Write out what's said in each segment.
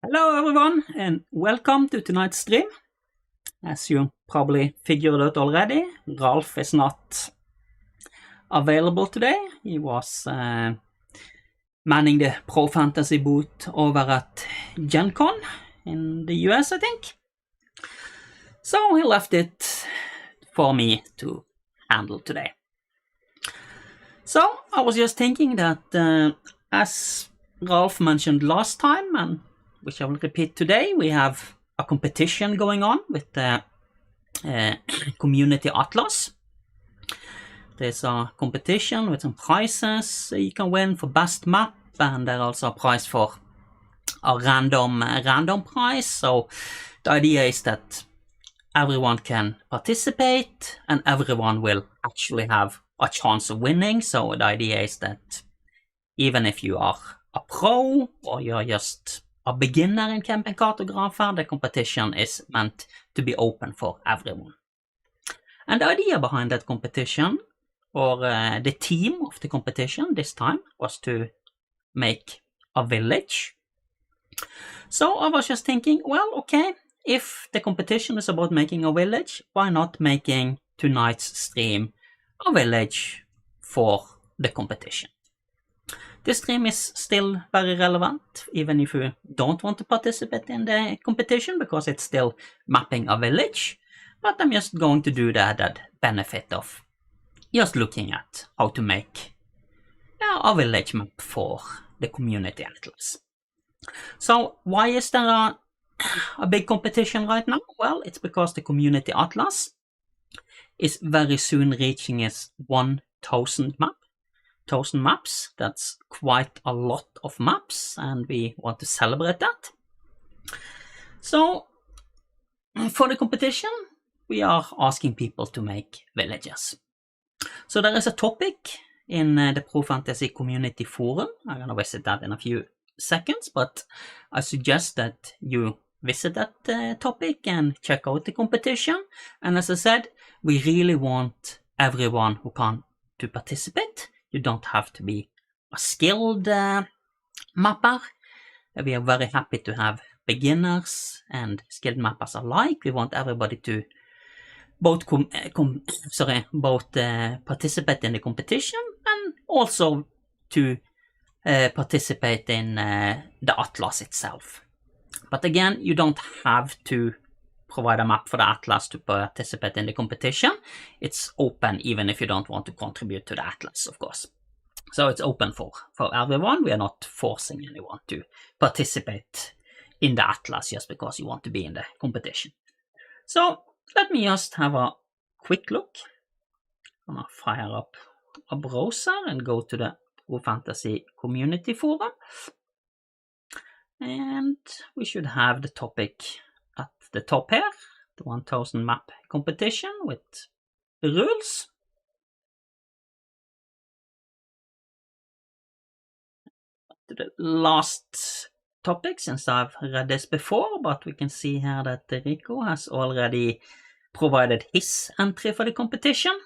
Hello everyone and welcome to tonight's stream. As you probably figured out already, Ralph is not available today. He was manning the Pro Fantasy booth over at Gen Con in the US, I think. So he left it for me to handle today. So I was just thinking that as Ralph mentioned last time, and which I will repeat today, we have a competition going on with the Community Atlas. There's a competition with some prizes you can win for best map, and there's also a prize for a random prize. So the idea is that everyone can participate and everyone will actually have a chance of winning. So the idea is that even if you are a pro or you're just a beginner in camping cartographer, the competition is meant to be open for everyone. And the idea behind that competition, or the theme of the competition this time, was to make a village. So I was just thinking, well, okay, if the competition is about making a village, why not making tonight's stream a village for the competition? This stream is still very relevant, even if you don't want to participate in the competition, because it's still mapping a village. But I'm just going to do the added benefit of just looking at how to make a village map for the Community Atlas. So why is there a big competition right now? Well, it's because the Community Atlas is very soon reaching its 1,000 maps. That's quite a lot of maps, and we want to celebrate that. So for the competition, we are asking people to make villages. So there is a topic in the Pro Fantasy Community Forum. I'm going to visit that in a few seconds, but I suggest that you visit that topic and check out the competition. And as I said, we really want everyone who can to participate. You don't have to be a skilled mapper. We are very happy to have beginners and skilled mappers alike. We want everybody to both participate in the competition and also to participate in the Atlas itself. But again, you don't have to provide a map for the Atlas to participate in the competition. It's open even if you don't want to contribute to the Atlas, of course. So it's open for everyone. We are not forcing anyone to participate in the Atlas just because you want to be in the competition. So let me just have a quick look. I'm going to fire up a browser and go to the Pro Fantasy Community Forum. And we should have the topic at the top here, the 1,000 map competition with the rules. To the last topic, since I've read this before, but we can see here that Rico has already provided his entry for the competition.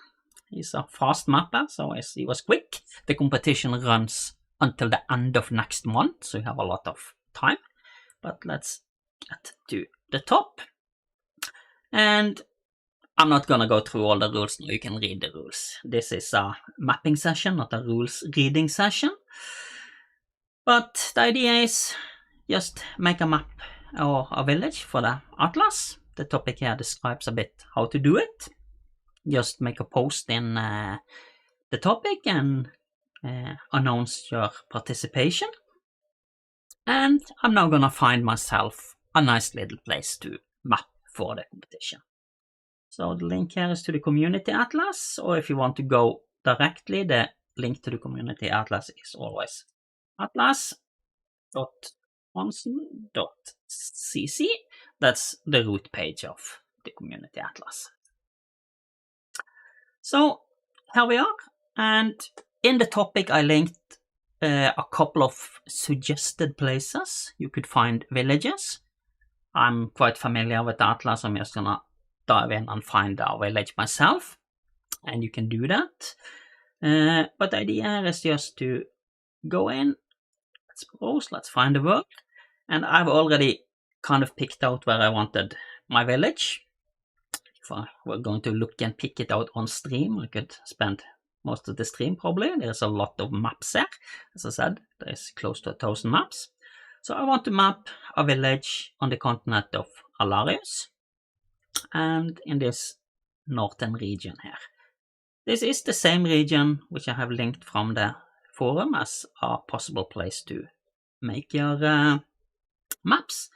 He's a fast mapper, so he was quick. The competition runs until the end of next month, so you have a lot of time. But let's get to the top. And I'm not gonna go through all the rules now, you can read the rules. This is a mapping session, not a rules reading session. But the idea is just make a map or a village for the Atlas. The topic here describes a bit how to do it. Just make a post in the topic and announce your participation. And I'm now gonna find myself a nice little place to map for the competition. So the link here is to the Community Atlas, or if you want to go directly, the link to the Community Atlas is always atlas.onsen.cc. That's the root page of the Community Atlas. So here we are, and in the topic I linked a couple of suggested places you could find villages. I'm quite familiar with Atlas, I'm just gonna dive in and find a village myself, and you can do that. But the idea is just to go in, let's browse, let's find the world, And I've already kind of picked out where I wanted my village. If I were going to look and pick it out on stream, I could spend most of the stream probably. There's a lot of maps there. As I said, there's close to 1,000 maps. So I want to map a village on the continent of Alarius and in this northern region here. This is the same region which I have linked from the forum as a possible place to make your maps.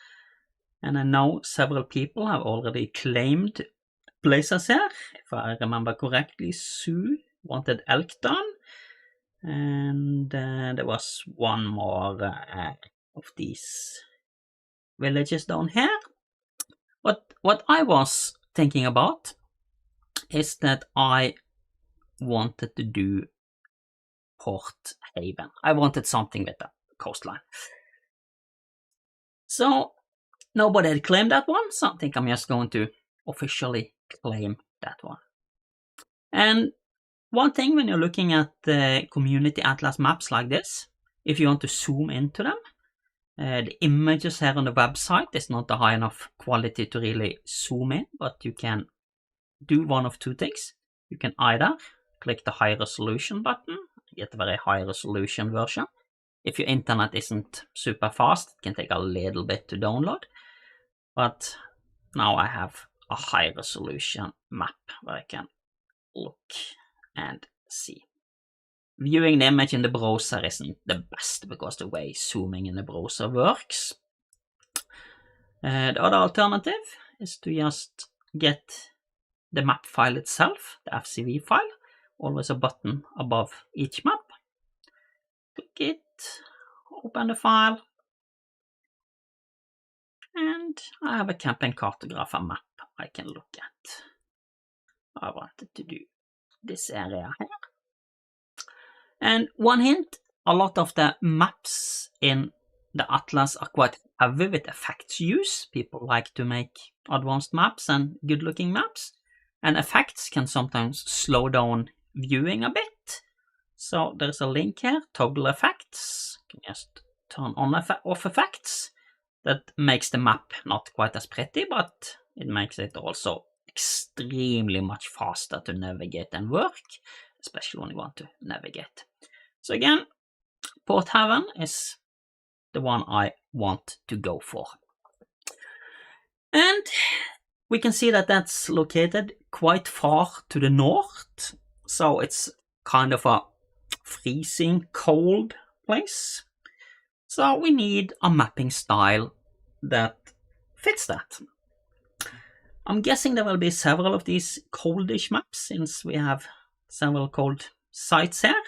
And I know several people have already claimed places here. If I remember correctly, Sue wanted Elkton, and there was one more of these villages down here. What I was thinking about is that I wanted to do Port Haven. I wanted something with a coastline. So nobody had claimed that one, so I think I'm just going to officially claim that one. And one thing when you're looking at the community atlas maps like this, if you want to zoom into them, the images here on the website is not a high enough quality to really zoom in, but you can do one of two things. You can either click the high resolution button, get a very high resolution version. If your internet isn't super fast, it can take a little bit to download. But now I have a high resolution map where I can look and see. Viewing the image in the browser isn't the best because the way zooming in the browser works. The other alternative is to just get the map file itself, the FCV file, always a button above each map. Click it, open the file, and I have a campaign cartographer map I can look at. I wanted to do this area here. And one hint, a lot of the maps in the atlas are quite heavy with effects use. People like to make advanced maps and good looking maps, and effects can sometimes slow down viewing a bit. So there's a link here, toggle effects. You can just turn on off effects. That makes the map not quite as pretty, but it makes it also extremely much faster to navigate and work, especially when you want to navigate. So again, Port Haven is the one I want to go for. And we can see that that's located quite far to the north, so it's kind of a freezing cold place. So we need a mapping style that fits that. I'm guessing there will be several of these coldish maps since we have several cold sites here.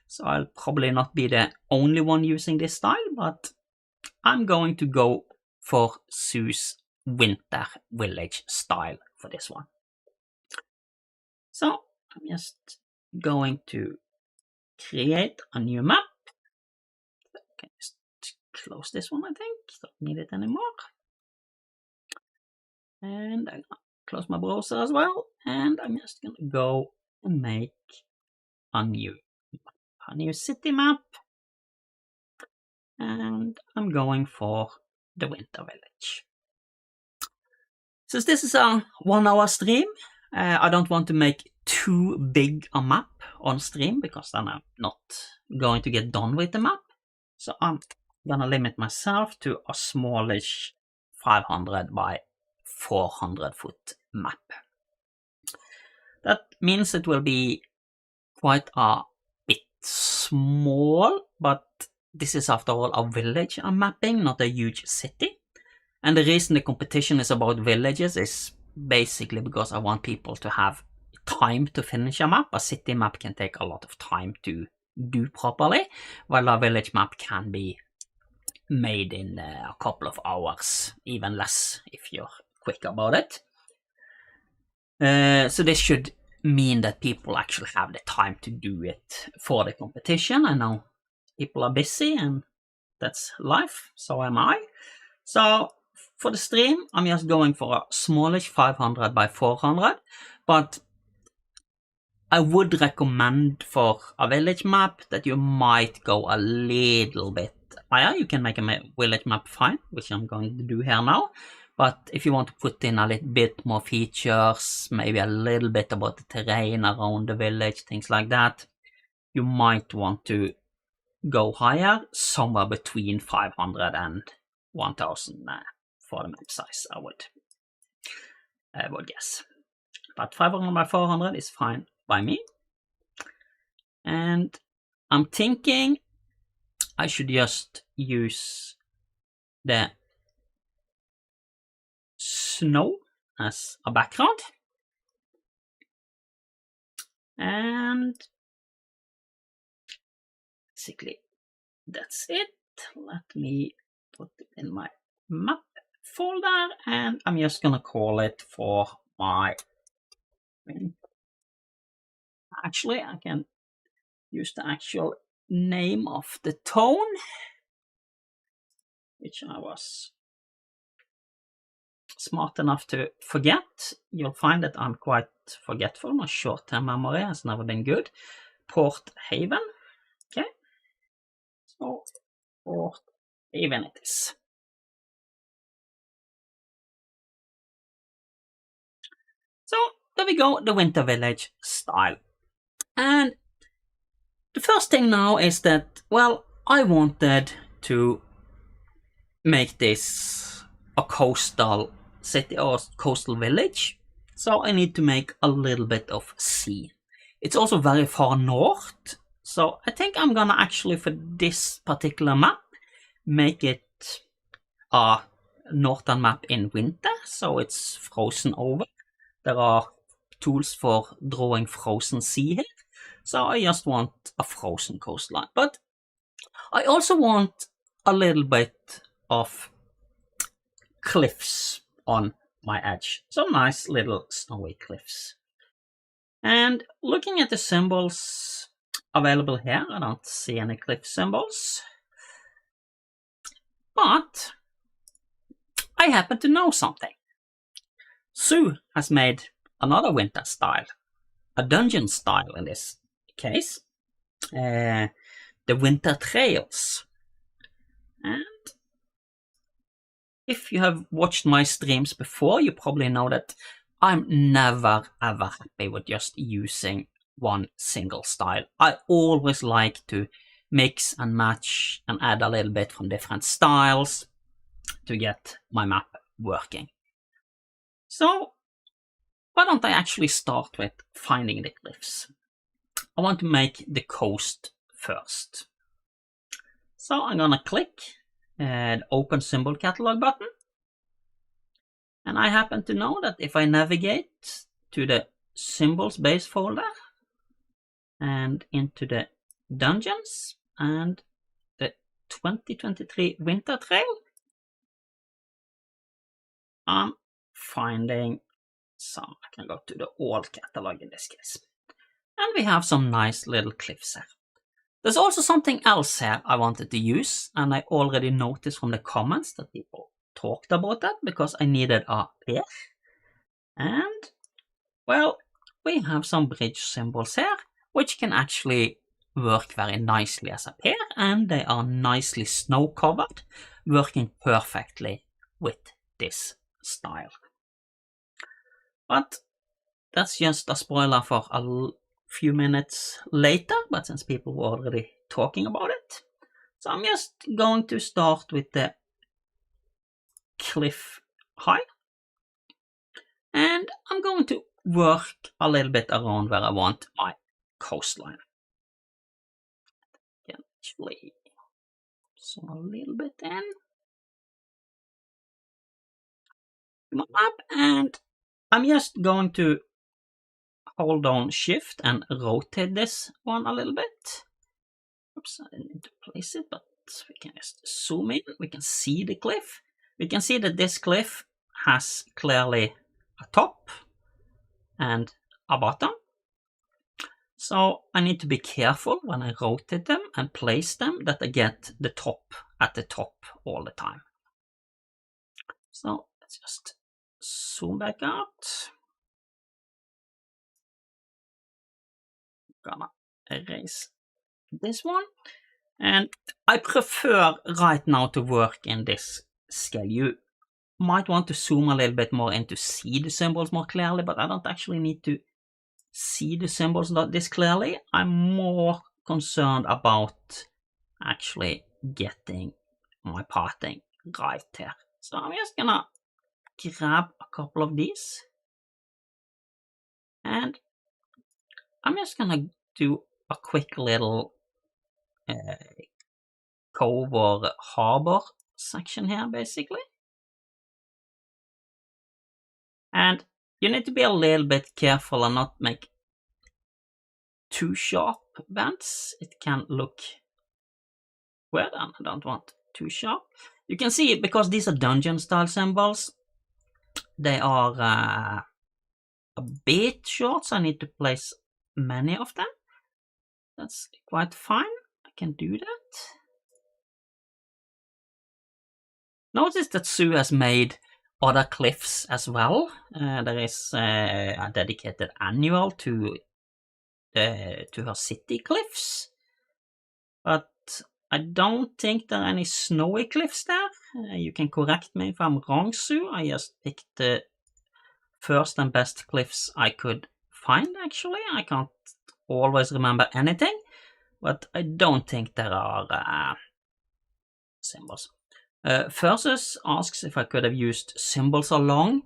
So I'll probably not be the only one using this style, but I'm going to go for Sue's winter village style for this one. So I'm just going to create a new map. I can just close this one, I think. Don't need it anymore. And I'm going to close my browser as well. And I'm just going to go and make a new city map. And I'm going for the winter village. Since this is a 1 hour stream, I don't want to make too big a map on stream because then I'm not going to get done with the map. So I'm gonna limit myself to a smallish 500 by 400 foot map. That means it will be quite a bit small, but this is after all a village I'm mapping, not a huge city. And the reason the competition is about villages is basically because I want people to have time to finish a map. A city map can take a lot of time to do properly, while a village map can be made in a couple of hours, even less if you're quick about it. So this should mean that people actually have the time to do it for the competition. I know people are busy and that's life, so am I. So for the stream, I'm just going for a smallish 500 by 400, but I would recommend for a village map that you might go a little bit yeah, you can make a village map fine, which I'm going to do here now. But if you want to put in a little bit more features, maybe a little bit about the terrain around the village, things like that, you might want to go higher, somewhere between 500 and 1000 for the map size, I would guess. But 500 by 400 is fine by me. And I'm thinking I should just use the snow as a background. And basically that's it. Let me put it in my map folder, and I'm just gonna call it for my... Actually, I can use the actual name of the town, which I was smart enough to forget. You'll find that I'm quite forgetful. My short-term memory has never been good. Port Haven. Okay. So, Port Haven it is. So, there we go, the Winter Village style. And the first thing now is that, well, I wanted to make this a coastal city or coastal village, so I need to make a little bit of sea. It's also very far north, so I think I'm gonna actually, for this particular map, make it a northern map in winter, so it's frozen over. There are tools for drawing frozen sea here, so I just want a frozen coastline. But I also want a little bit of cliffs on my edge. Some nice little snowy cliffs. And looking at the symbols available here, I don't see any cliff symbols. But I happen to know something. Sue has made another winter style, a dungeon style in this case, the Winter Trails. And if you have watched my streams before, you probably know that I'm never ever happy with just using one single style. I always like to mix and match and add a little bit from different styles to get my map working. So why don't I actually start with finding the cliffs? I want to make the coast first. So I'm gonna click the Open Symbol Catalog button. And I happen to know that if I navigate to the Symbols base folder and into the Dungeons and the 2023 Winter Trail, I'm finding some. I can go to the All catalog in this case. And we have some nice little cliffs here. There's also something else here I wanted to use, and I already noticed from the comments that people talked about that because I needed a pair. And, well, we have some bridge symbols here, which can actually work very nicely as a pair, and they are nicely snow covered, working perfectly with this style. But that's just a spoiler for a few minutes later, but since people were already talking about it, so I'm just going to start with the cliff height, and I'm going to work a little bit around where I want my coastline. I can actually zoom a little bit in my map, and I'm just going to hold down Shift and rotate this one a little bit. Oops, I didn't need to place it, but we can just zoom in. We can see the cliff. We can see that this cliff has clearly a top and a bottom. So I need to be careful when I rotate them and place them that I get the top at the top all the time. So let's just zoom back out. I'm gonna erase this one. And I prefer right now to work in this scale. You might want to zoom a little bit more in to see the symbols more clearly, but I don't actually need to see the symbols this clearly. I'm more concerned about actually getting my pathing right here. So I'm just gonna grab a couple of these, and I'm just gonna do a quick little cove or harbor section here, basically. And you need to be a little bit careful and not make too sharp bends. It can look weird, and I don't want too sharp. You can see it because these are dungeon style symbols. They are a bit short, so I need to place many of them. That's quite fine. I can do that. Notice that Sue has made other cliffs as well. There is a dedicated annual to her city cliffs, but I don't think there are any snowy cliffs there. You can correct me if I'm wrong, Sue. I just picked the first and best cliffs I could find, actually. I can't always remember anything, but I don't think there are symbols. Versus asks if I could have used symbols along.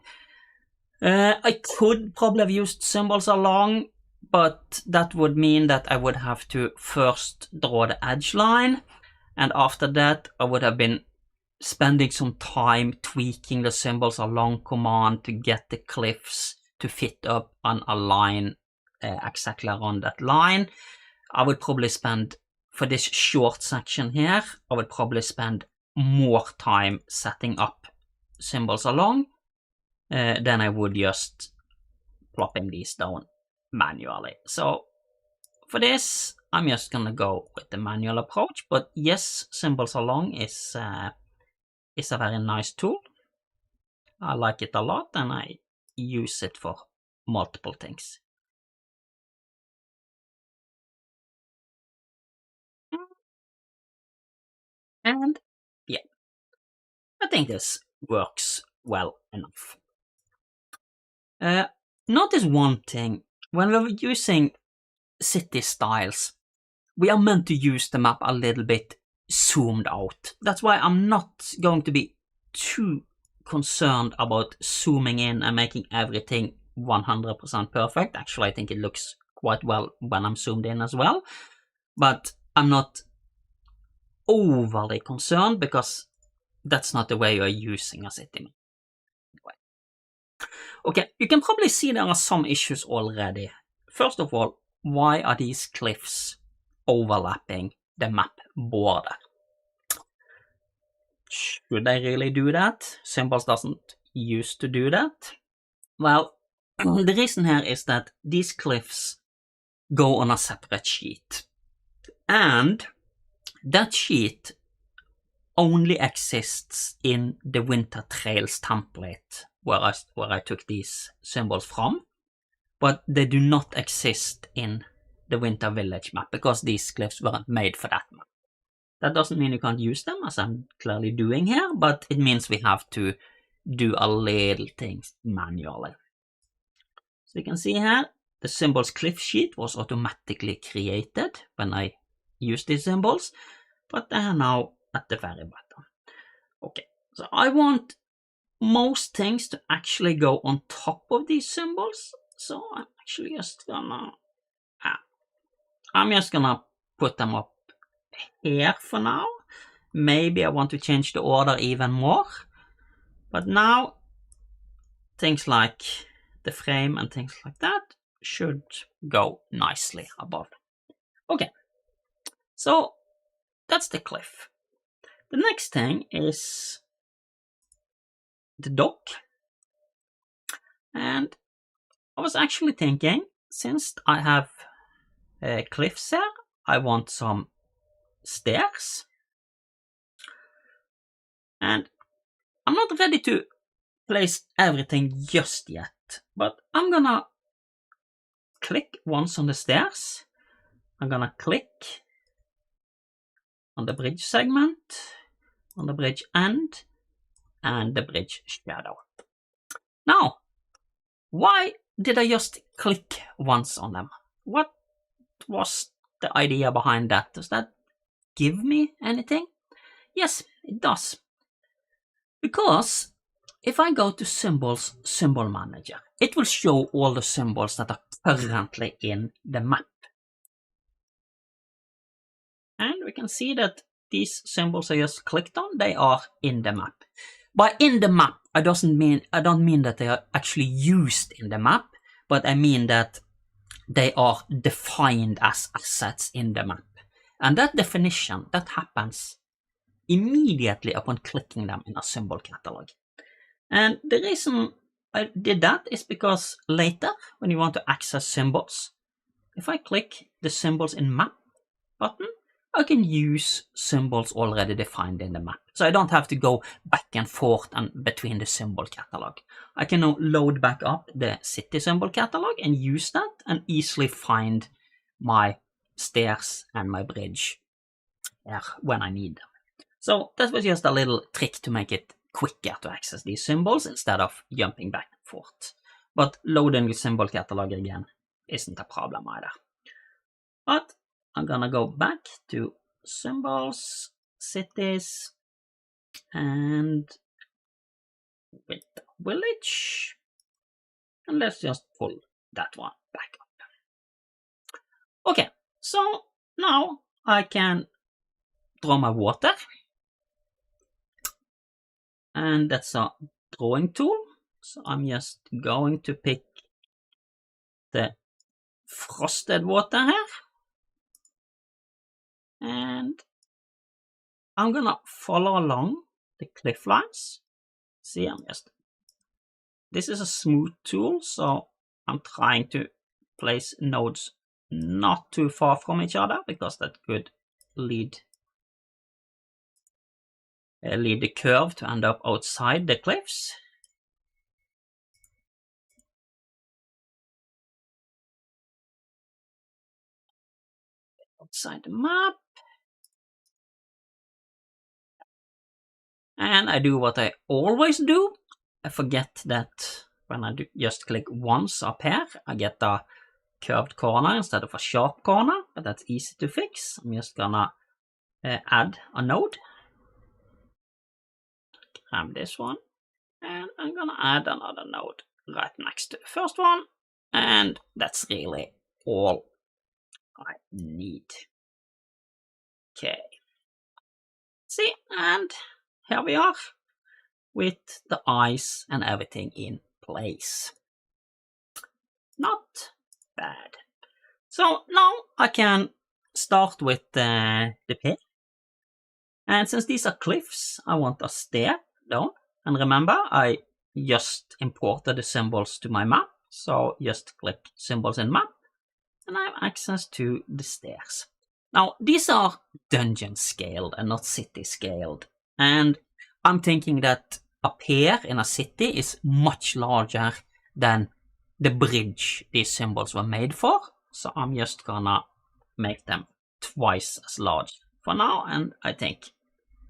I could probably have used symbols along, but that would mean that I would have to first draw the edge line, and after that I would have been spending some time tweaking the symbols along command to get the cliffs to fit up on a line exactly around that line. I would probably spend, for this short section here, I would probably spend more time setting up symbols along than I would just plopping these down manually. So for this, I'm just gonna go with the manual approach, but yes, symbols along is a very nice tool. I like it a lot, and I use it for multiple things. And yeah, I think this works well enough. Notice one thing, when we're using city styles, we are meant to use the map a little bit zoomed out. That's why I'm not going to be too concerned about zooming in and making everything 100% perfect. Actually, I think it looks quite well when I'm zoomed in as well. But I'm not overly concerned because that's not the way you're using a city map. Okay, you can probably see there are some issues already. First of all, why are these cliffs overlapping the map border? Should I really do that? Symbols doesn't used to do that. Well, the reason here is that these cliffs go on a separate sheet. And that sheet only exists in the Winter Trails template where I took these symbols from. But they do not exist in the Winter Village map because these cliffs weren't made for that map. That doesn't mean you can't use them, as I'm clearly doing here, but it means we have to do a little things manually. So you can see here, the symbols cliff sheet was automatically created when I used these symbols, but they are now at the very bottom. Okay, so I want most things to actually go on top of these symbols, so I'm actually just gonna put them up here for now. Maybe I want to change the order even more, but now things like the frame and things like that should go nicely above. Okay, so that's the cliff. The next thing is the dock, and I was actually thinking, since I have cliffs here, I want some stairs, and I'm not ready to place everything just yet, but I'm gonna click once on the stairs. I'm gonna click on the bridge segment, on the bridge end, and the bridge shadow. Now, why did I just click once on them? What was the idea behind that? Does that give me anything? Yes, it does. Because if I go to Symbols Symbol Manager, it will show all the symbols that are currently in the map. And we can see that these symbols I just clicked on, they are in the map. By in the map, I don't mean that they are actually used in the map, but I mean that they are defined as assets in the map. And that definition, that happens immediately upon clicking them in a symbol catalog. And the reason I did that is because later, when you want to access symbols, if I click the Symbols in Map button, I can use symbols already defined in the map. So I don't have to go back and forth and between the symbol catalog. I can now load back up the city symbol catalog and use that and easily find my stairs and my bridge when I need them. So that was just a little trick to make it quicker to access these symbols instead of jumping back and forth. But loading the symbol catalog again isn't a problem either. But I'm gonna go back to symbols, cities, and with the village. And let's just pull that one back up. Okay, so now I can draw my water. And that's a drawing tool. So I'm just going to pick the frosted water here. And I'm gonna follow along the cliff lines. See, this is a smooth tool, so I'm trying to place nodes not too far from each other because that could lead the curve to end up outside the cliffs. Outside the map. And I do what I always do. I forget that when I just click once up here, I get a curved corner instead of a sharp corner, but that's easy to fix. I'm just gonna add a node. Grab this one, and I'm gonna add another node right next to the first one, and that's really all I need. Okay. See, and here we are with the eyes and everything in place. Not bad. So now I can start with the pier. And since these are cliffs, I want a stair down. And remember, I just imported the symbols to my map. So just click Symbols in Map, and I have access to the stairs. Now, these are dungeon scaled and not city scaled. And I'm thinking that a pier in a city is much larger than the bridge these symbols were made for. So I'm just gonna make them twice as large for now, and I think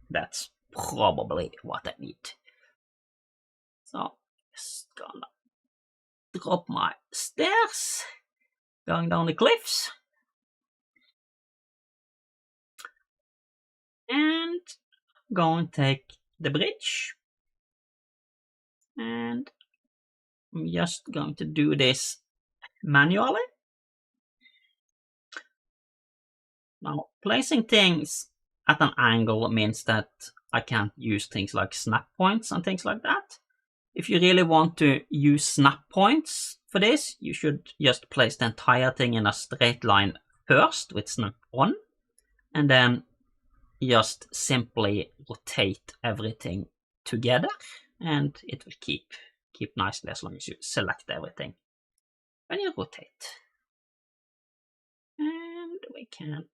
that's probably what I need. So just gonna drop my stairs going down the cliffs. And going to take the bridge. And I'm just going to do this manually. Now, placing things at an angle means that I can't use things like snap points and things like that. If you really want to use snap points for this, you should just place the entire thing in a straight line first with snap on, and then just simply rotate everything together, and it will keep nicely as long as you select everything when you rotate. And we can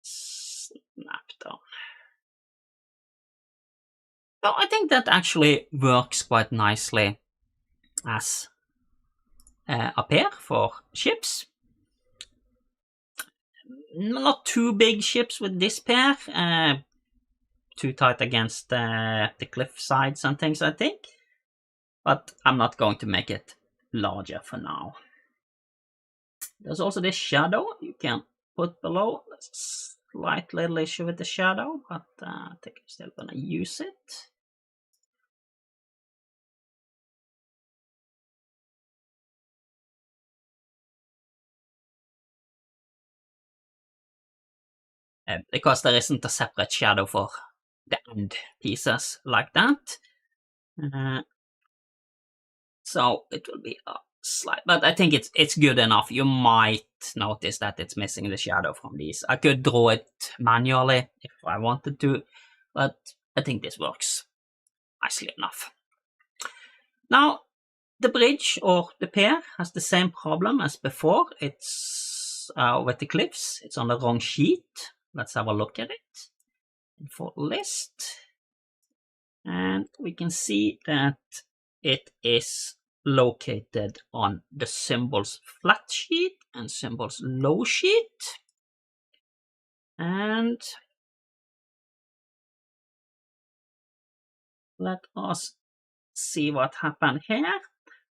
snap down. So I think that actually works quite nicely as a pair for ships. not too big ships with this pair. Too tight against the cliff sides and things, I think. But I'm not going to make it larger for now. There's also this shadow you can put below. There's a slight little issue with the shadow, but I think I'm still going to use it. Because there isn't a separate shadow for the end pieces like that. So it will be a slight, but I think it's good enough. You might notice that it's missing the shadow from these. I could draw it manually if I wanted to, but I think this works nicely enough. Now, the bridge or the pier has the same problem as before. It's with the cliffs. It's on the wrong sheet. Let's have a look at it. For list, and we can see that it is located on the symbols flat sheet and symbols low sheet. And let us see what happened here.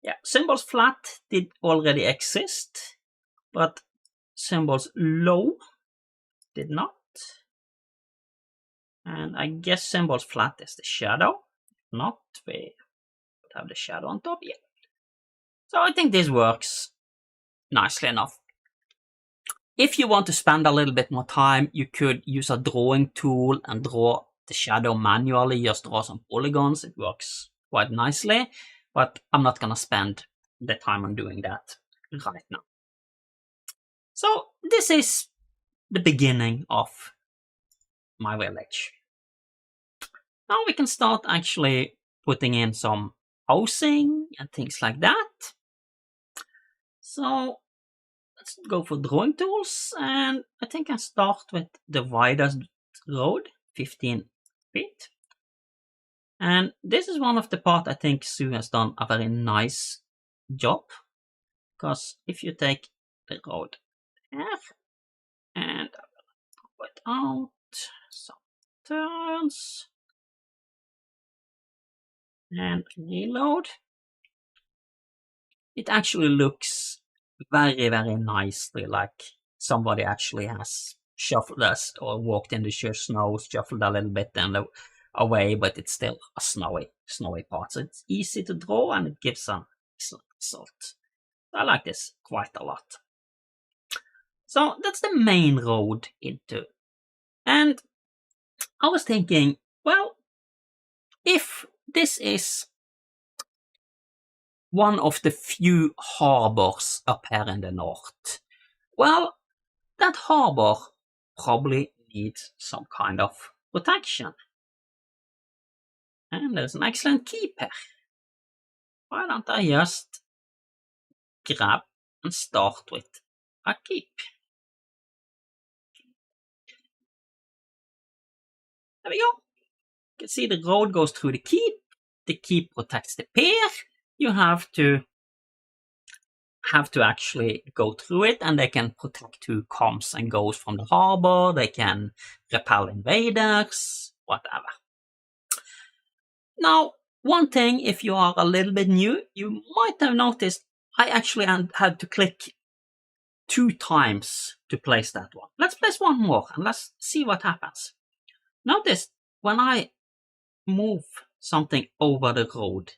Yeah, symbols flat did already exist, but symbols low did not. And I guess symbols flat is the shadow. If not, we would have the shadow on top. Yeah. So I think this works nicely enough. If you want to spend a little bit more time, you could use a drawing tool and draw the shadow manually. Just draw some polygons. It works quite nicely, but I'm not going to spend the time on doing that right now. So this is the beginning of my village. Now we can start actually putting in some housing and things like that. So let's go for drawing tools, and I think I start with the widest road, 15 feet. And this is one of the part I think Sue has done a very nice job, because if you take the road here and put out some turns and reload, it actually looks very, very nicely, like somebody actually has shuffled us or walked in the snow, shuffled a little bit and away, but it's still a snowy part. So it's easy to draw and it gives an excellent result. I like this quite a lot. So that's the main road into. And I was thinking, well, if this is one of the few harbors up here in the north, well, that harbor probably needs some kind of protection. And there's an excellent keep here. Why don't I just grab and start with a keep? There we go. You can see the road goes through the keep. The keep protects the pier. You have to actually go through it, and they can protect who comes and goes from the harbor. They can repel invaders, whatever. Now, one thing, if you are a little bit new, you might have noticed I actually had to click 2 times to place that one. Let's place one more and let's see what happens. Notice when I move something over the road,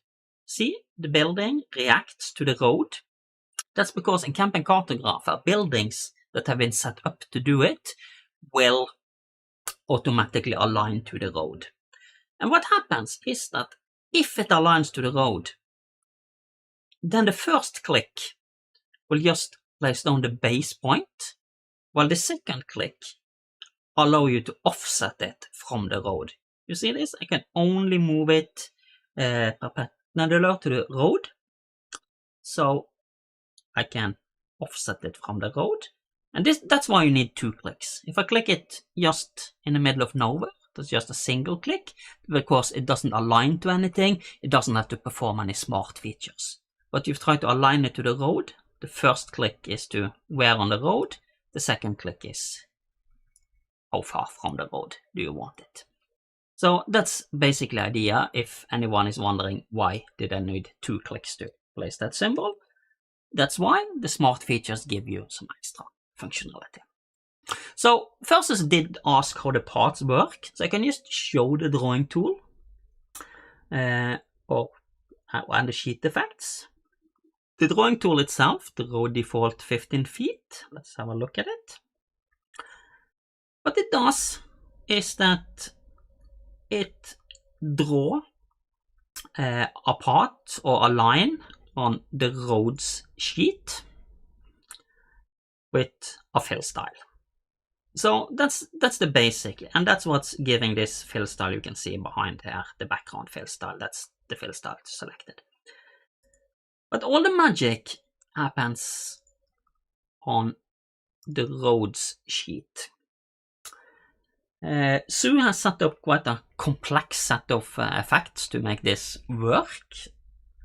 see, the building reacts to the road. That's because in Camping Cartographer, buildings that have been set up to do it will automatically align to the road. And what happens is that if it aligns to the road, then the first click will just place down the base point, while the second click allow you to offset it from the road. You see this? I can only move it perpendicular to the road, so I can offset it from the road. And that's why you need 2 clicks. If I click it just in the middle of nowhere, that's just a single click, because it doesn't align to anything, it doesn't have to perform any smart features. But if you try to align it to the road, the first click is to where on the road, the second click is how far from the road do you want it. So that's basically the idea. If anyone is wondering why did I need 2 clicks to place that symbol, that's why the smart features give you some extra functionality. So first I did ask how the parts work, so I can just show the drawing tool and the sheet effects. The drawing tool itself, the road default 15 feet. Let's have a look at it. What it does is that it draws a part or a line on the roads sheet with a fill style. So that's the basic, and that's what's giving this fill style you can see behind here, the background fill style. That's the fill style selected. But all the magic happens on the roads sheet. Sue has set up quite a complex set of effects to make this work.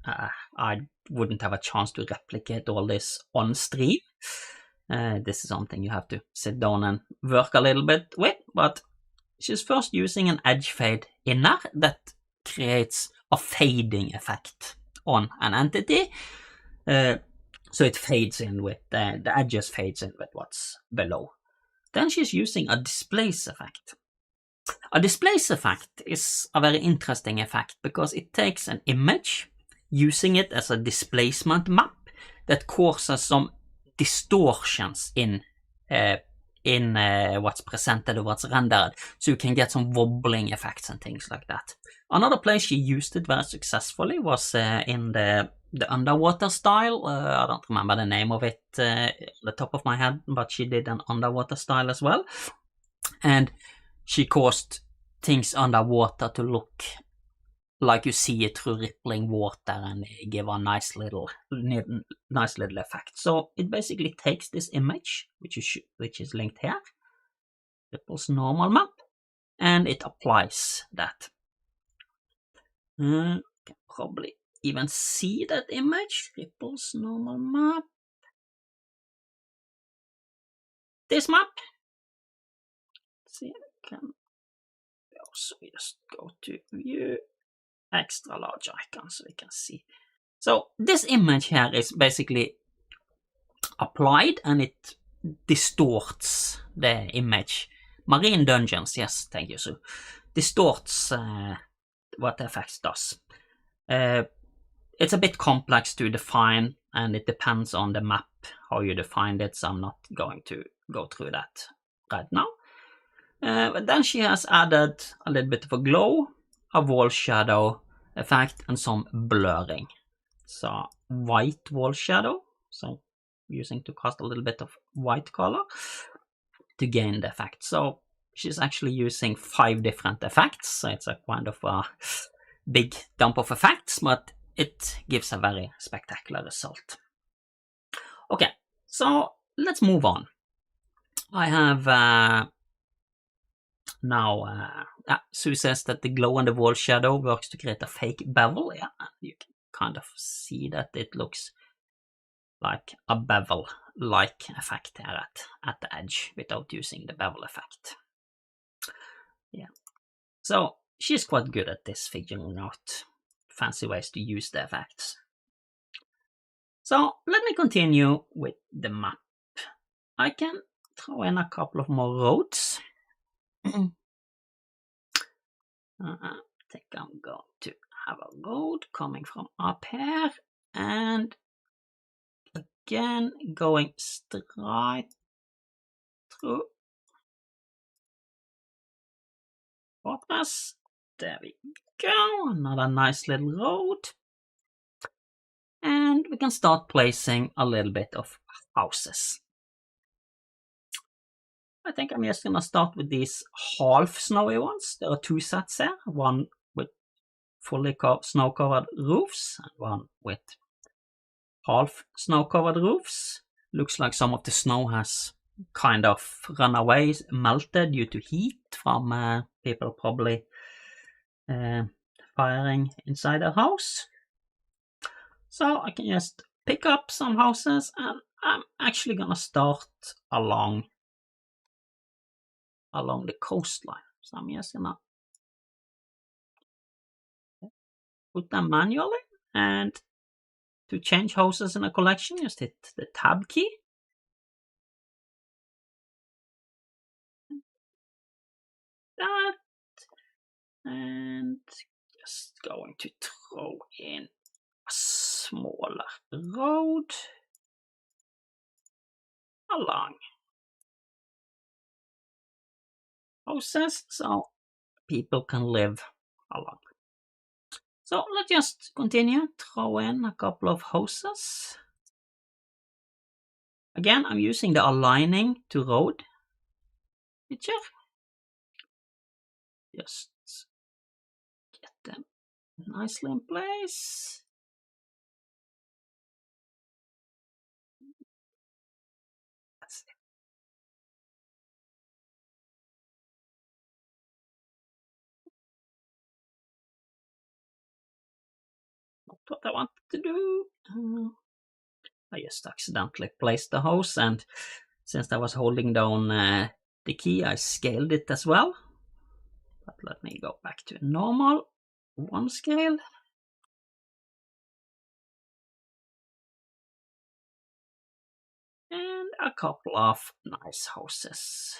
I wouldn't have a chance to replicate all this on stream. This is something you have to sit down and work a little bit with, but she's first using an edge fade inner that creates a fading effect on an entity. So it fades in with the edges fades in with what's below. Then she's using a displace effect. A displace effect is a very interesting effect because it takes an image, using it as a displacement map that causes some distortions in what's presented or what's rendered, so you can get some wobbling effects and things like that. Another place she used it very successfully was in the underwater style. I don't remember the name of it on the top of my head, but she did an underwater style as well, and she caused things underwater to look like you see it through rippling water and give a nice little effect. So it basically takes this image, which is linked here, Ripple's normal map, and it applies that. You can probably even see that image, Ripple's normal map. This map. Let's see, I can also just go to view, extra large icon so we can see. So this image here is basically applied and it distorts the image. Marine Dungeons, yes, thank you, Sue. Distorts what the effect does. It's a bit complex to define and it depends on the map how you define it, so I'm not going to go through that right now. But then she has added a little bit of a glow, a wall shadow effect, and some blurring. So white wall shadow, so using to cast a little bit of white color to gain the effect. So she's actually using 5 different effects, so it's a kind of a big dump of effects, but it gives a very spectacular result. Okay, so let's move on. I have now, Sue says that the glow and the wall shadow works to create a fake bevel. Yeah, you can kind of see that it looks like a bevel-like effect here at the edge without using the bevel effect. Yeah, so she's quite good at this, figuring out fancy ways to use the effects. So let me continue with the map. I can throw in a couple of more roads. I think I'm going to have a road coming from up here and again going straight through fortress. There we go, another nice little road. And we can start placing a little bit of houses. I think I'm just gonna start with these half snowy ones. There are 2 sets here, one with fully snow-covered roofs and one with half snow-covered roofs. Looks like some of the snow has kind of run away, melted due to heat from people probably firing inside their house. So I can just pick up some houses and I'm actually gonna start along along the coastline. So I'm just gonna put them manually, and to change houses in a collection, just hit the tab key. That, and just going to throw in a smaller road along houses so people can live along. So let's just continue, throw in a couple of houses. Again, I'm using the aligning to road feature. Just get them nicely in place. That's it. Not what I wanted to do. I just accidentally placed the house, and since I was holding down the key, I scaled it as well. But let me go back to normal, one scale. And a couple of nice houses.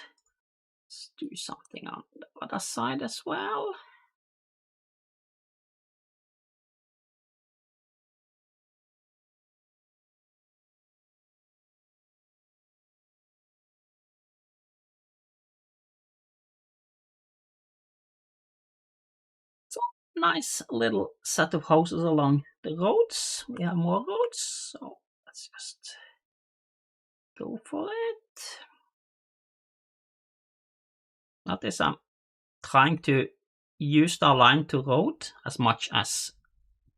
Let's do something on the other side as well. So, nice little set of houses along the roads. We have more roads, so let's just go for it. Notice I'm trying to use the align to road as much as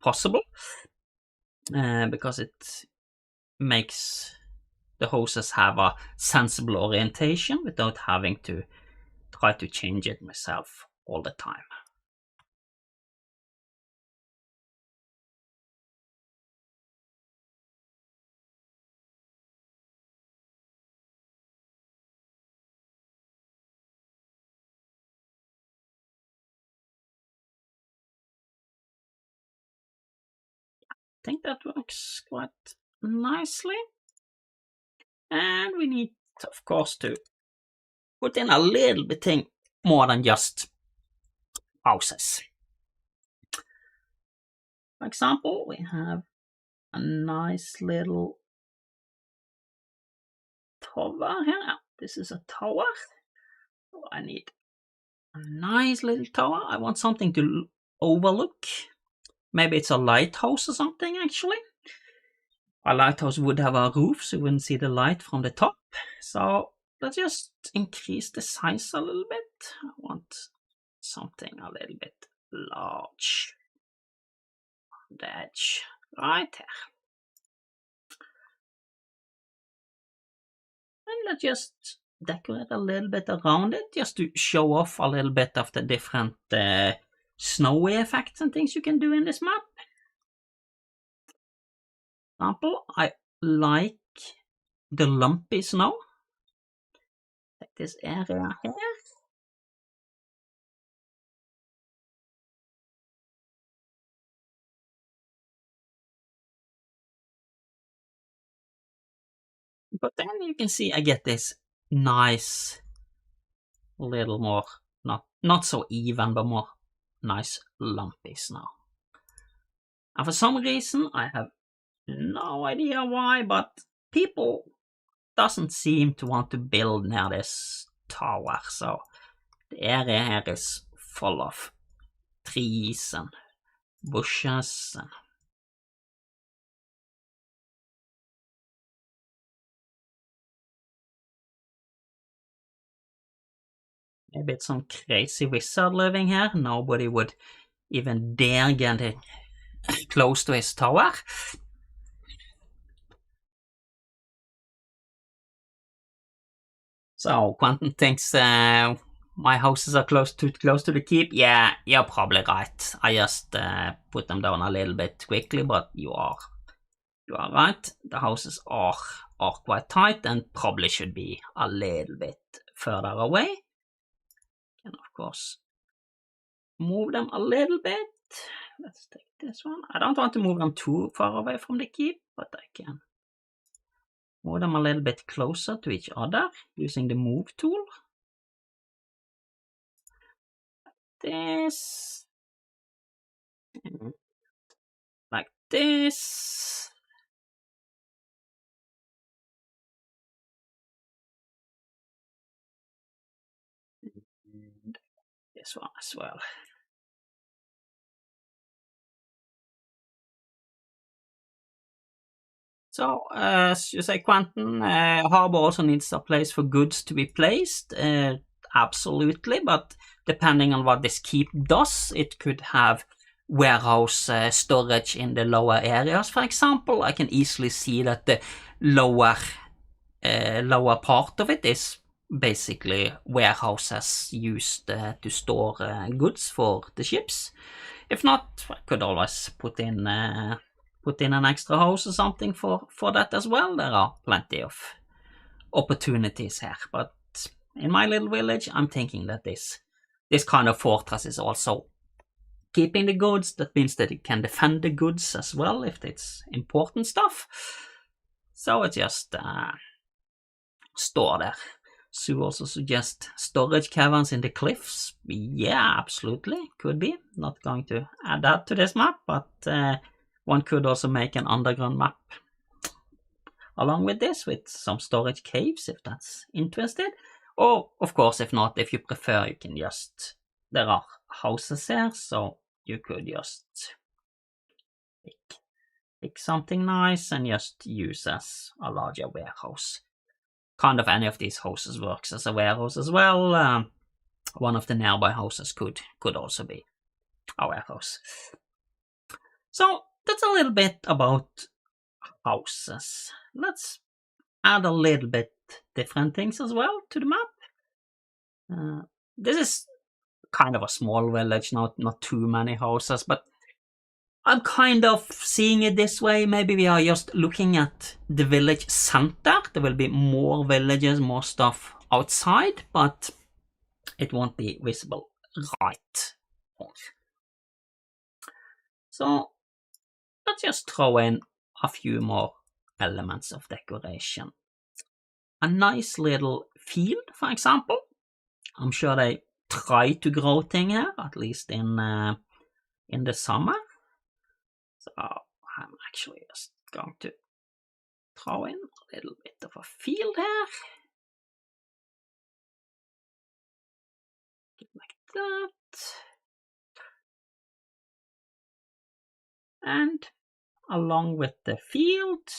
possible, because it makes the houses have a sensible orientation without having to try to change it myself all the time. I think that works quite nicely. And we need, of course, to put in a little bit thing more than just houses. For example, we have a nice little tower here. This is a tower. So I need a nice little tower. I want something to overlook. Maybe it's a lighthouse or something, actually. A lighthouse would have a roof, so you wouldn't see the light from the top. So let's just increase the size a little bit. I want something a little bit large on the edge, right here. And let's just decorate a little bit around it, just to show off a little bit of the different snowy effects and things you can do in this map. For example, I like the lumpy snow. Like this area here. But then you can see I get this nice little more, not so even, but more nice lumpy snow. And for some reason, I have no idea why, but people doesn't seem to want to build near this tower, so the area here is full of trees and bushes and maybe it's some crazy wizard living here. Nobody would even dare get close to his tower. So Quentin thinks my houses are too close to the keep. Yeah, you're probably right. I just put them down a little bit quickly, but you are right. The houses are quite tight and probably should be a little bit further away. And of course, move them a little bit. Let's take this one. I don't want to move them too far away from the keep, but I can move them a little bit closer to each other using the move tool. This. Like this. And this one as well. So, as you say, Quentin, harbor also needs a place for goods to be placed. Absolutely, but depending on what this keep does, it could have warehouse storage in the lower areas, for example. I can easily see that the lower part of it is basically warehouses used to store goods for the ships. If not, I could always put in an extra house or something for that as well. There are plenty of opportunities here, but in my little village, I'm thinking that this kind of fortress is also keeping the goods. That means that it can defend the goods as well if it's important stuff. So it just store there. Sue also suggests storage caverns in the cliffs. Yeah, absolutely, could be. Not going to add that to this map, but one could also make an underground map along with this, with some storage caves if that's interested. Or, of course, if not, if you prefer, you can just... There are houses here, so you could just pick something nice and just use as a larger warehouse. Kind of any of these houses works as a warehouse as well. One of the nearby houses could also be a warehouse. So that's a little bit about houses. Let's add a little bit different things as well to the map. This is kind of a small village, not too many houses, but I'm kind of seeing it this way. Maybe we are just looking at the village center. There will be more villages, more stuff outside, but it won't be visible right here. So let's just throw in a few more elements of decoration. A nice little field, for example. I'm sure they try to grow things here, at least in the summer. So I'm actually just going to throw in a little bit of a field here. Like that. And along with the field,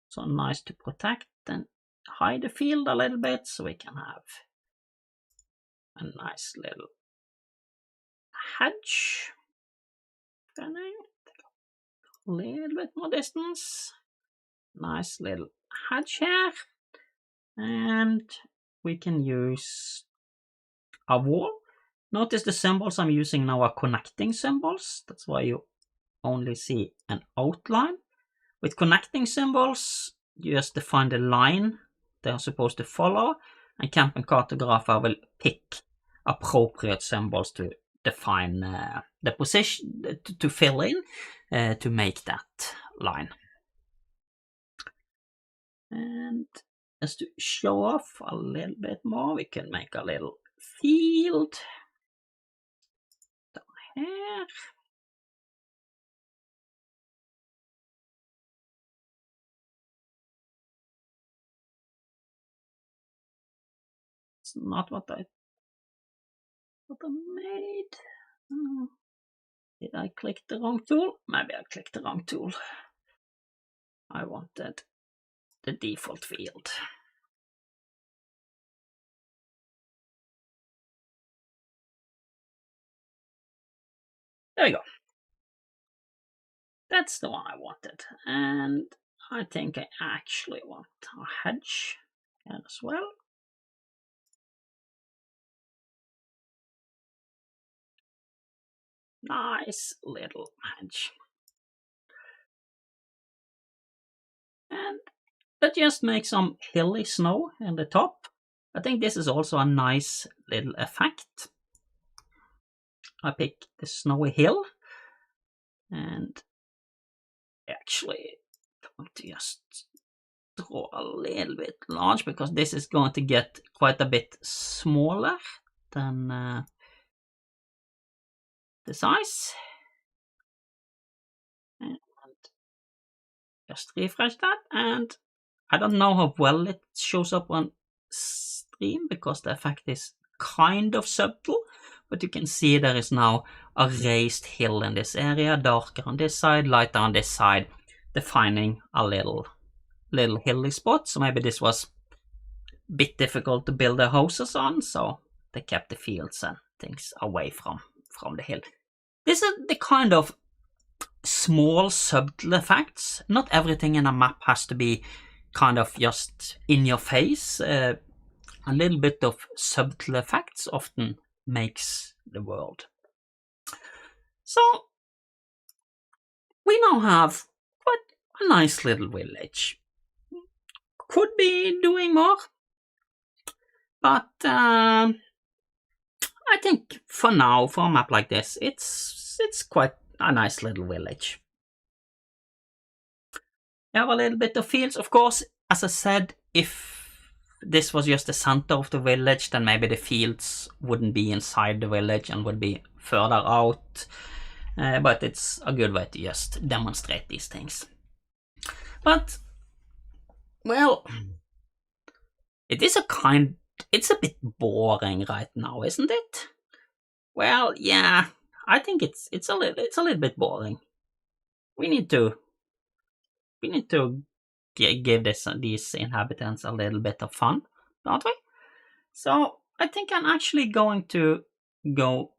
so nice to protect and hide the field a little bit so we can have a nice little hedge. A little bit more distance. Nice little hedge here. And we can use a wall. Notice the symbols I'm using now are connecting symbols. That's why you only see an outline. With connecting symbols, you just define the line they are supposed to follow, and Camp and Cartographer will pick appropriate symbols to define the position, to fill in, to make that line. And just to show off a little bit more, we can make a little field down here. It's not what I made. Did I click the wrong tool? Maybe I clicked the wrong tool. I wanted the default field. There we go. That's the one I wanted. And I think I actually want a hedge as well. Nice little hedge. And that just makes some hilly snow in the top. I think this is also a nice little effect. I pick the snowy hill, and actually I want to just draw a little bit large because this is going to get quite a bit smaller than the size. And just refresh that, and I don't know how well it shows up on stream because the effect is kind of subtle, but you can see there is now a raised hill in this area, darker on this side, lighter on this side, defining a little hilly spot. So maybe this was a bit difficult to build their houses on, so they kept the fields and things away from the hill. This is the kind of small subtle effects. Not everything in a map has to be kind of just in your face. A little bit of subtle effects often makes the world. So we now have quite a nice little village. Could be doing more, but I think for now, for a map like this, it's quite a nice little village. You have a little bit of fields, of course. As I said, if this was just the center of the village, then maybe the fields wouldn't be inside the village and would be further out. But it's a good way to just demonstrate these things. But, well, it's a bit boring right now, isn't it? Well, yeah, I think it's a little bit boring. We need to give these inhabitants a little bit of fun, don't we? So I think I'm actually going to go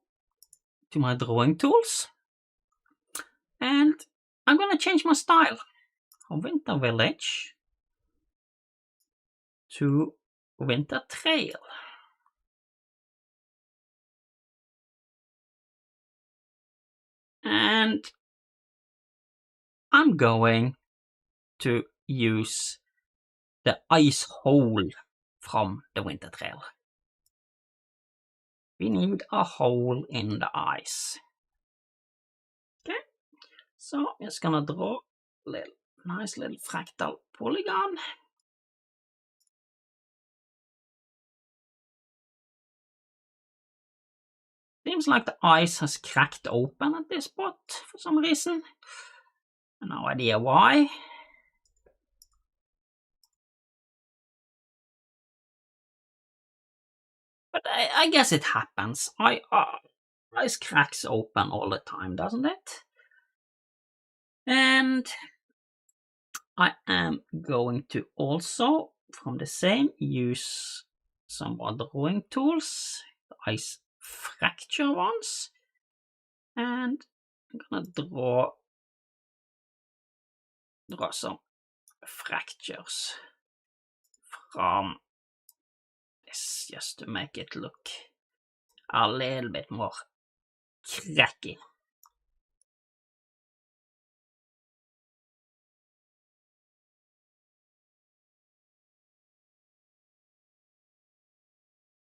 to my drawing tools, and I'm going to change my style from Winter Village to Winter Trail. And I'm going to use the ice hole from the Winter Trail. We need a hole in the ice. Okay, so I'm just gonna draw a nice little fractal polygon. Seems like the ice has cracked open at this spot for some reason. No idea why. But I guess it happens. Ice cracks open all the time, doesn't it? And I am going to also, from the same, use some more drawing tools, the ice fracture ones, and I'm gonna draw some fractures from this just to make it look a little bit more cracky.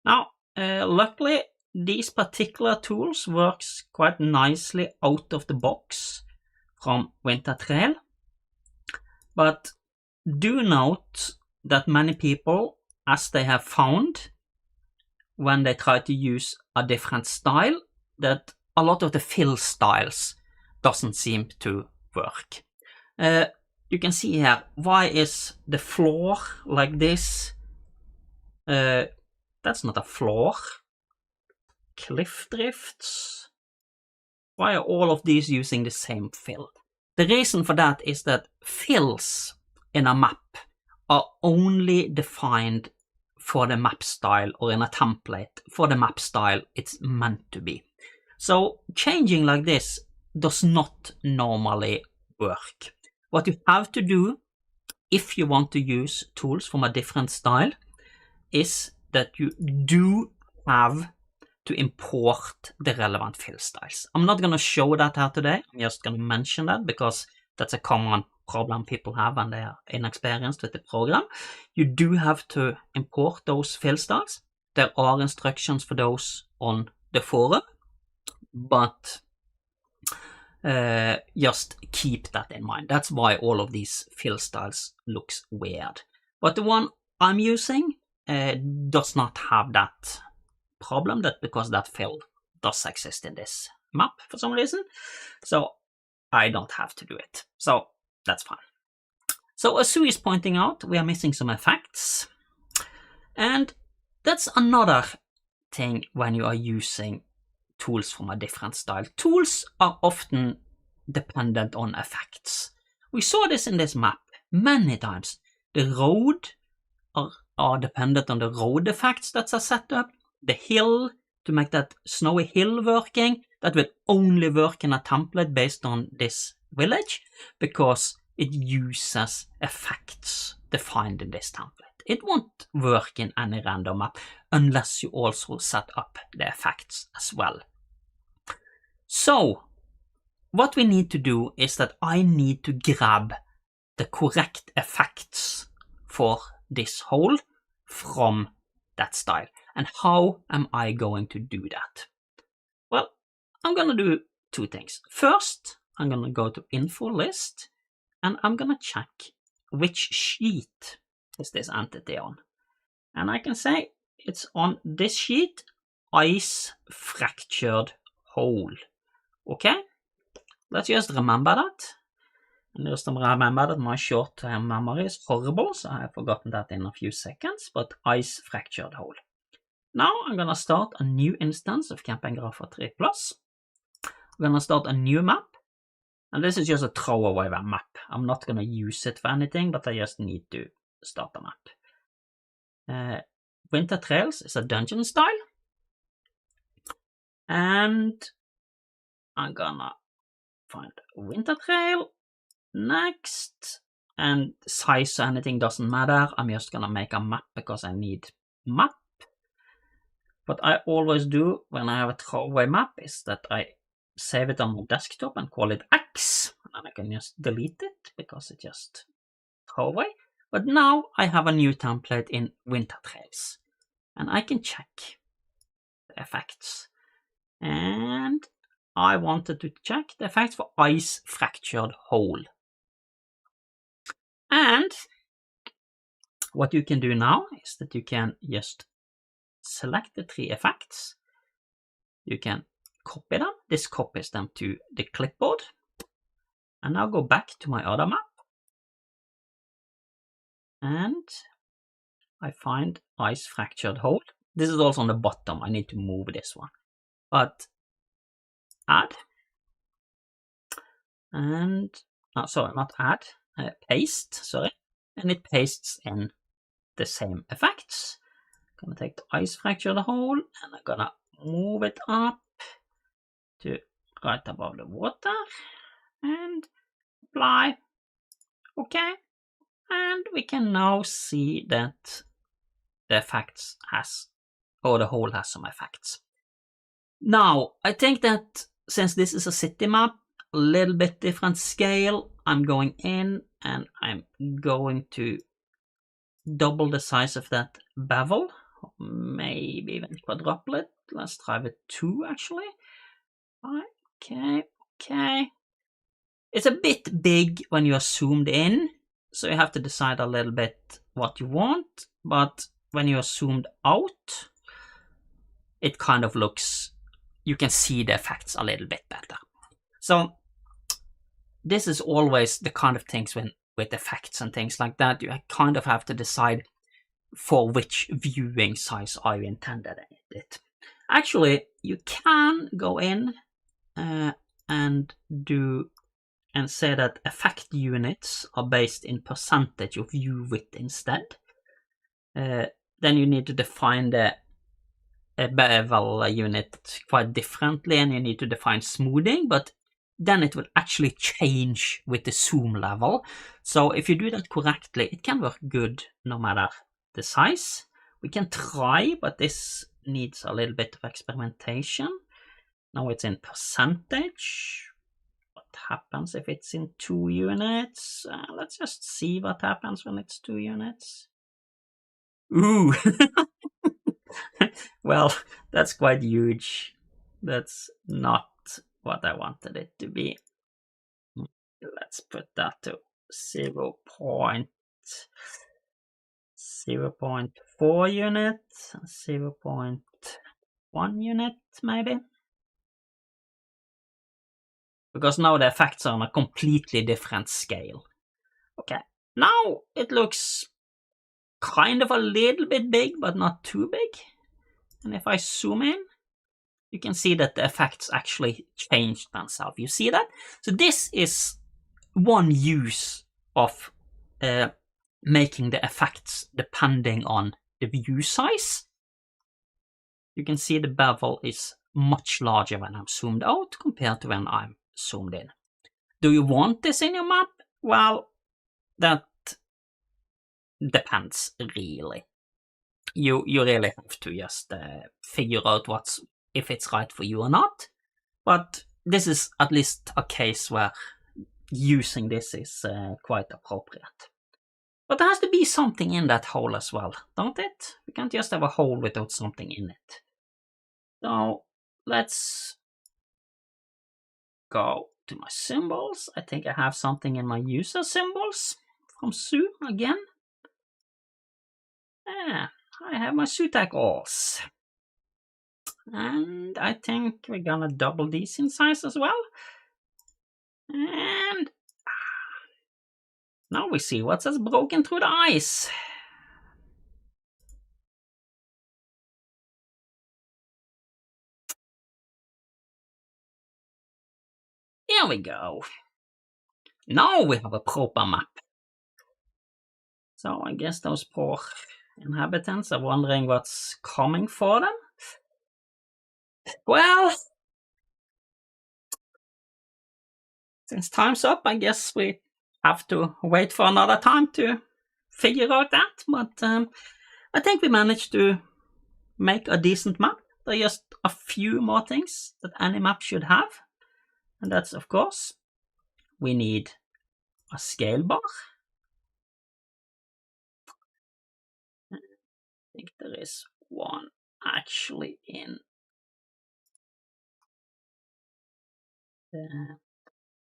Now, luckily, these particular tools works quite nicely out of the box from Winter Trail, but do note that many people, as they have found when they try to use a different style, that a lot of the fill styles doesn't seem to work. You can see here, why is the floor like this? That's not a floor. Cliff drifts. Why are all of these using the same fill? The reason for that is that fills in a map are only defined for the map style or in a template for the map style it's meant to be. So changing like this does not normally work. What you have to do if you want to use tools from a different style is that you do have to import the relevant fill styles. I'm not going to show that here today. I'm just going to mention that because that's a common problem people have when they are inexperienced with the program. You do have to import those fill styles. There are instructions for those on the forum, but just keep that in mind. That's why all of these fill styles looks weird. But the one I'm using does not have that problem, because that fill does exist in this map for some reason. So I don't have to do it. So that's fine. So as Sue is pointing out, we are missing some effects. And that's another thing when you are using tools from a different style. Tools are often dependent on effects. We saw this in this map many times. The road are dependent on the road effects that are set up. The hill, to make that snowy hill working, that will only work in a template based on this village, because it uses effects defined in this template. It won't work in any random map unless you also set up the effects as well. So what we need to do is that I need to grab the correct effects for this hole from that style. And how am I going to do that? Well, I'm going to do two things. First, I'm going to go to info list and I'm going to check which sheet is this entity on. And I can say it's on this sheet, ice fractured hole. Okay, let's just remember that. And just remember that my short-term memory is horrible, so I have forgotten that in a few seconds, but ice fractured hole. Now I'm going to start a new instance of Campaign Grapher 3+. I'm going to start a new map. And this is just a throwaway map. I'm not going to use it for anything, but I just need to start a map. Winter Trails is a dungeon style. And I'm going to find Winter Trail. Next. And size or anything doesn't matter. I'm just going to make a map because I need map. What I always do when I have a throwaway map is that I save it on my desktop and call it X, and I can just delete it because it's just throwaway. But now I have a new template in Winter Trails, and I can check the effects. And I wanted to check the effects for ice fractured hole. And what you can do now is that you can just select the three effects. You can copy them. This copies them to the clipboard. And now go back to my other map. And I find ice fractured hole. This is also on the bottom. I need to move this one. But add. And, sorry, not add. Paste, sorry. And it pastes in the same effects. I'm going to take the ice fractured hole and I'm going to move it up to right above the water and apply. Okay, and we can now see that the effects the hole has some effects. Now, I think that since this is a city map, a little bit different scale, I'm going in and I'm going to double the size of that bevel, maybe even quadruple it. Let's try with 2 actually. Okay. It's a bit big when you are zoomed in, so you have to decide a little bit what you want, but when you are zoomed out, it kind of looks, you can see the effects a little bit better. So this is always the kind of things with effects and things like that, you kind of have to decide for which viewing size are you intended it. Actually, you can go in and say that effect units are based in percentage of view width instead. Then you need to define the bevel unit quite differently, and you need to define smoothing, but then it will actually change with the zoom level. So if you do that correctly, it can work good no matter the size. We can try, but this needs a little bit of experimentation. Now it's in percentage. happens if it's in 2 units. Let's just see what happens when it's 2 units. Ooh! Well, that's quite huge. That's not what I wanted it to be. Let's put that to 0.4 unit, 0.1 unit maybe. Because now the effects are on a completely different scale. Okay, now it looks kind of a little bit big, but not too big. And if I zoom in, you can see that the effects actually changed themselves. You see that? So this is one use of making the effects depending on the view size. You can see the bevel is much larger when I'm zoomed out compared to when I'm zoomed in. Do you want this in your map? Well, that depends really. You really have to just figure out if it's right for you or not. But this is at least a case where using this is quite appropriate. But there has to be something in that hole as well, don't it? We can't just have a hole without something in it. So let's go to my symbols. I think I have something in my user symbols from Zoo again. Yeah, I have my Zootech alls. And I think we're gonna double these in size as well. And now we see what has broken through the ice. Here we go. Now we have a proper map. So I guess those poor inhabitants are wondering what's coming for them. Well, since time's up, I guess we have to wait for another time to figure out that. But I think we managed to make a decent map. There are just a few more things that any map should have. And that's, of course, we need a scale bar. I think there is one actually in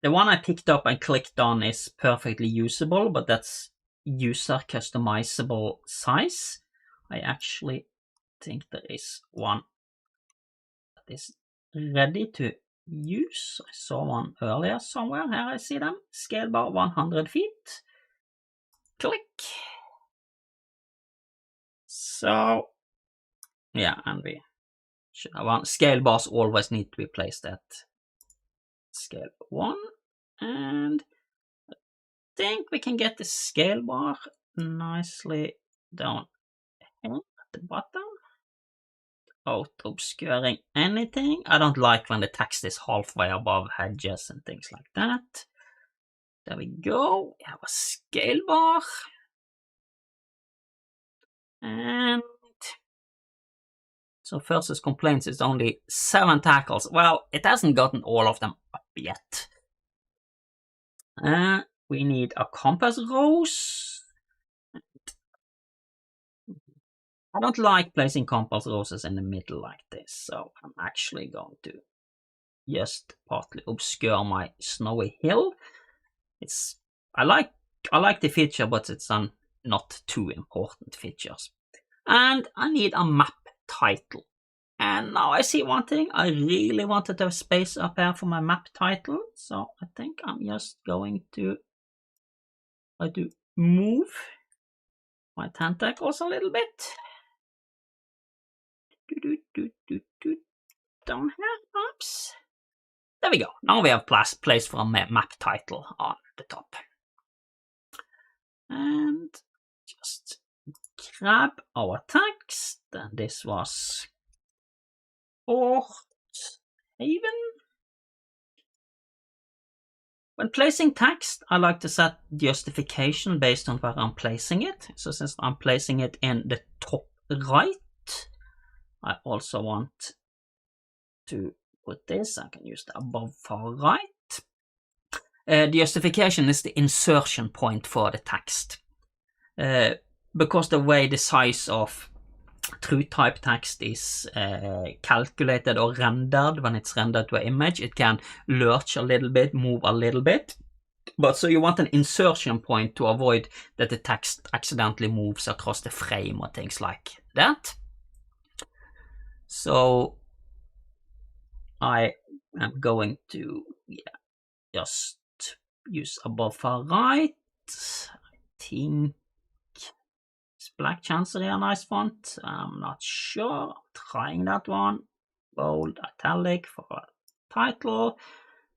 the one I picked up and clicked on is perfectly usable, but that's user customizable size. I actually think there is one that is ready to use. I saw one earlier somewhere. Here I see them. Scale bar 100 feet. Click. So, yeah, and we should have one. Scale bars always need to be placed at scale 1. And I think we can get the scale bar nicely down here at the bottom. Out obscuring anything. I don't like when the text is halfway above hedges and things like that. There we go. We have a scale bar. And so versus complaints is only 7 tackles. Well, it hasn't gotten all of them up yet. We need a compass rose. I don't like placing compass roses in the middle like this, so I'm actually going to just partly obscure my snowy hill. I like the feature, but it's not too important features. And I need a map title. And now I see one thing. I really wanted to have space up here for my map title, so I think I'm just going to try to move my tentacles a little bit. Down here, perhaps. There we go. Now we have place for a map title on the top. And just grab our text. And this was Port Haven. When placing text, I like to set justification based on where I'm placing it. So since I'm placing it in the top right, I also want to put this. I can use the above far right. The justification is the insertion point for the text. Because the way the size of true type text is calculated or rendered when it's rendered to an image, it can lurch a little bit, move a little bit. But so you want an insertion point to avoid that the text accidentally moves across the frame or things like that. So I am going to just use a buffer right. I think Black Chancery a nice font. I'm not sure. I'm trying that one. Bold italic for a title.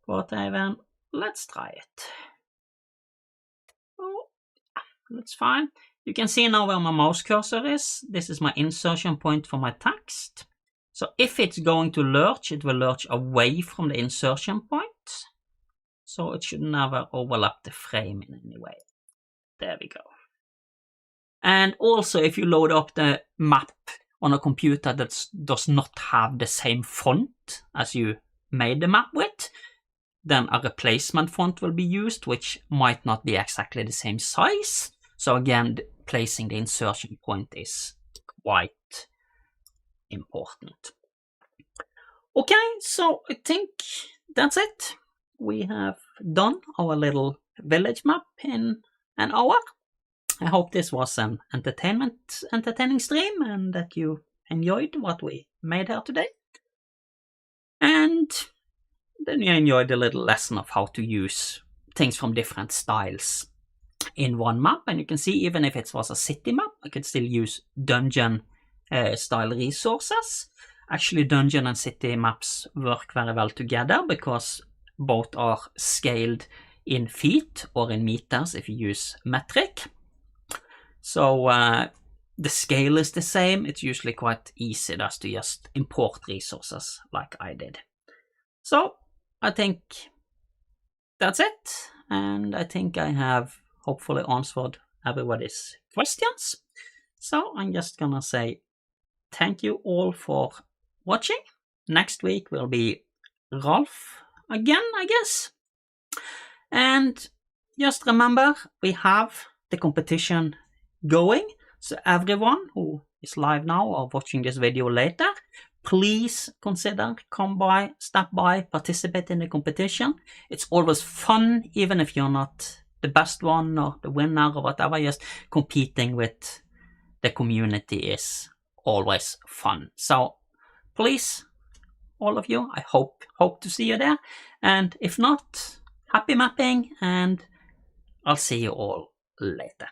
Whatever. Let's try it. Oh, that's fine. You can see now where my mouse cursor is. This is my insertion point for my text. So if it's going to lurch, it will lurch away from the insertion point. So it should never overlap the frame in any way. There we go. And also, if you load up the map on a computer that does not have the same font as you made the map with, then a replacement font will be used, which might not be exactly the same size. So again, placing the insertion point is quite important. Okay, so I think that's it. We have done our little village map in an hour. I hope this was an entertaining stream and that you enjoyed what we made here today. And then you enjoyed a little lesson of how to use things from different styles in one map. And you can see even if it was a city map, I could still use dungeon style resources. Actually, dungeon and city maps work very well together because both are scaled in feet or in meters if you use metric. So the scale is the same. It's usually quite easy just to import resources like I did. So I think that's it. And I think I have hopefully answered everybody's questions. So I'm just gonna say thank you all for watching. Next week will be Ralph again, I guess. And just remember, we have the competition going. So everyone who is live now or watching this video later, please consider step by, participate in the competition. It's always fun, even if you're not the best one or the winner or whatever. Just competing with the community is always fun. So please, all of you, I hope to see you there. And if not, happy mapping, and I'll see you all later.